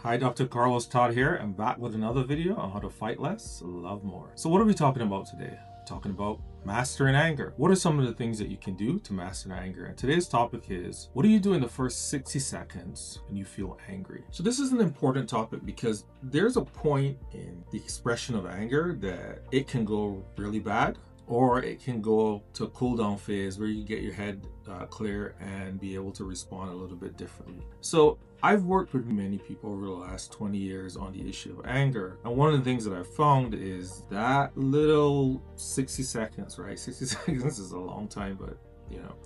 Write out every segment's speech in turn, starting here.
Hi, Dr. Carlos Todd here. I'm back with another video on how to fight less, love more. So what are we talking about today? We're talking about mastering anger. What are some of the things that you can do to master anger? And today's topic is, what do you do in the first 60 seconds when you feel angry? So this is an important topic because there's a point in the expression of anger that it can go really bad, or it can go to a cool down phase where you get your head clear and be able to respond a little bit differently. So I've worked with many people over the last 20 years on the issue of anger. And one of the things that I've found is that little 60 seconds, right? 60 seconds is a long time, but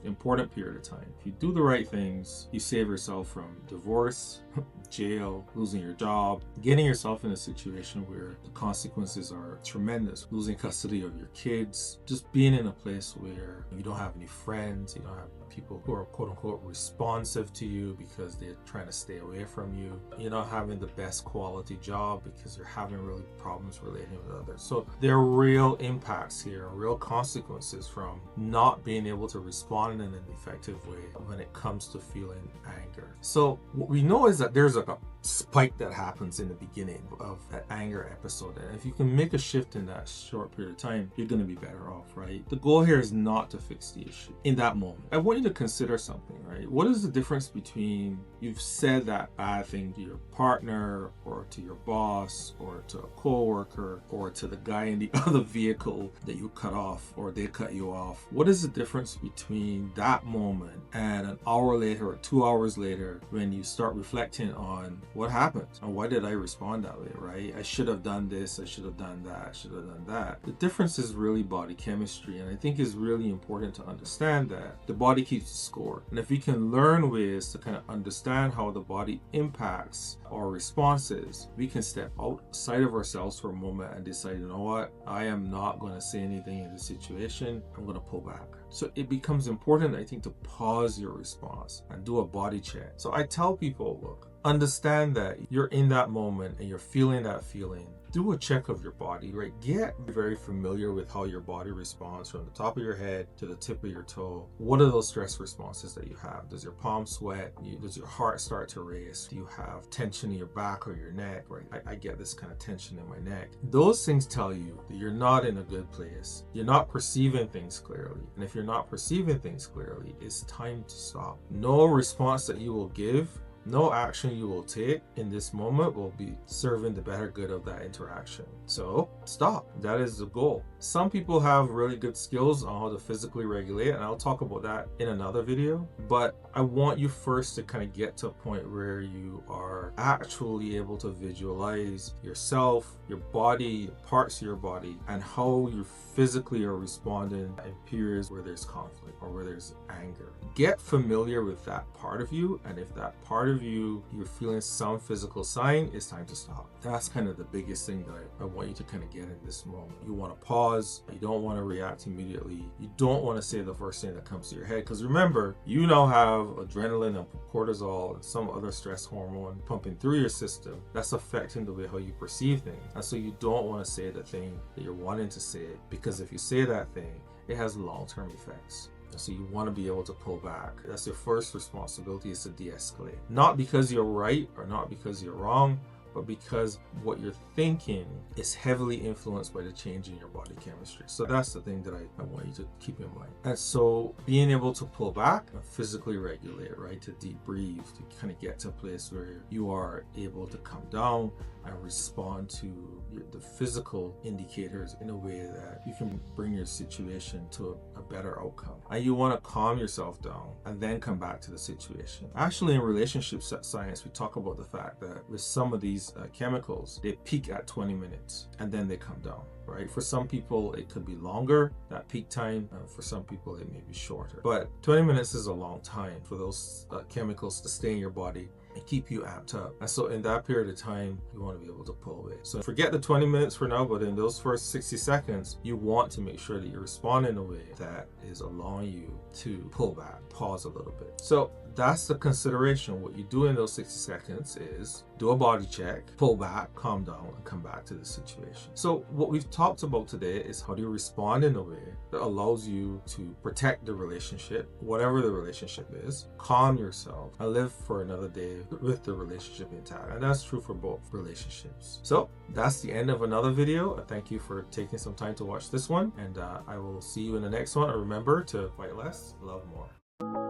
important period of time. If you do the right things, you save yourself from divorce, jail, losing your job, getting yourself in a situation where the consequences are tremendous, losing custody of your kids, just being in a place where you don't have any friends, you don't have people who are quote unquote responsive to you because they're trying to stay away from you. You're not having the best quality job because you're having really problems relating with others. So there are real impacts here, real consequences from not being able to respond in an effective way when it comes to feeling anger. So what we know is that there's like a spike that happens in the beginning of that anger episode, and if you can make a shift in that short period of time, you're going to be better off, right? The goal here is not to fix the issue in that moment. I want you to consider something, right? What is the difference between you've said that bad thing to your partner or to your boss or to a co-worker or to the guy in the other vehicle that you cut off or they cut you off? What is the difference between that moment and an hour later or 2 hours later when you start reflecting on what happened and why did I respond that way, right? I should have done this, I should have done that, I should have done that. The difference is really body chemistry, and I think it's really important to understand that the body keeps score. And if we can learn ways to kind of understand how the body impacts our responses, we can step outside of ourselves for a moment and decide, you know what, I am not going to say anything in this situation, I'm going to pull back. So it becomes important, I think, to pause your response and do a body check. So I tell people, look, understand that you're in that moment and you're feeling that feeling. Do a check of your body, right? Get very familiar with how your body responds from the top of your head to the tip of your toe. What are those stress responses that you have? Does your palm sweat? Does your heart start to race? Do you have tension in your back or your neck, right? I get this kind of tension in my neck. Those things tell you that you're not in a good place. You're not perceiving things clearly. And if you're not perceiving things clearly, it's time to stop. No response that you will give, no action you will take in this moment will be serving the better good of that interaction. So stop. That is the goal. Some people have really good skills on how to physically regulate, and I'll talk about that in another video. But I want you first to kind of get to a point where you are actually able to visualize yourself, your body, parts of your body, and how you physically are responding in periods where there's conflict or where there's anger. Get familiar with that part of you, and if that part of you, you're feeling some physical sign, it's time to stop. That's kind of the biggest thing that I want you to kind of get in this moment. You want to pause. You don't want to react immediately. You don't want to say the first thing that comes to your head, because remember, you now have adrenaline and cortisol and some other stress hormone pumping through your system that's affecting the way how you perceive things. And so you don't want to say the thing that you're wanting to say, because if you say that thing, it has long-term effects. So you want to be able to pull back. That's your first responsibility, is to de-escalate. Not because you're right or not because you're wrong, but because what you're thinking is heavily influenced by the change in your body chemistry. So that's the thing that I want you to keep in mind. And so being able to pull back and physically regulate, right, to deep breathe, to kind of get to a place where you are able to come down and respond to the physical indicators in a way that you can bring your situation to a better outcome. And you want to calm yourself down and then come back to the situation. Actually, in relationship science, we talk about the fact that with some of these chemicals, they peak at 20 minutes and then they come down, right? For some people, it could be longer, that peak time. For some people, it may be shorter. But 20 minutes is a long time for those chemicals to stay in your body and keep you amped up. And so in that period of time, you want to be able to pull away. So forget the 20 minutes for now, but in those first 60 seconds, you want to make sure that you respond in a way that is allowing you to pull back, pause a little bit. So that's the consideration. What you do in those 60 seconds is do a body check, pull back, calm down, and come back to the situation. So what we've talked about today is how do you respond in a way that allows you to protect the relationship, whatever the relationship is, calm yourself, and live for another day with the relationship intact. And that's true for both relationships. So that's the end of another video. Thank you for taking some time to watch this one, and I will see you in the next one. And remember to fight less, love more.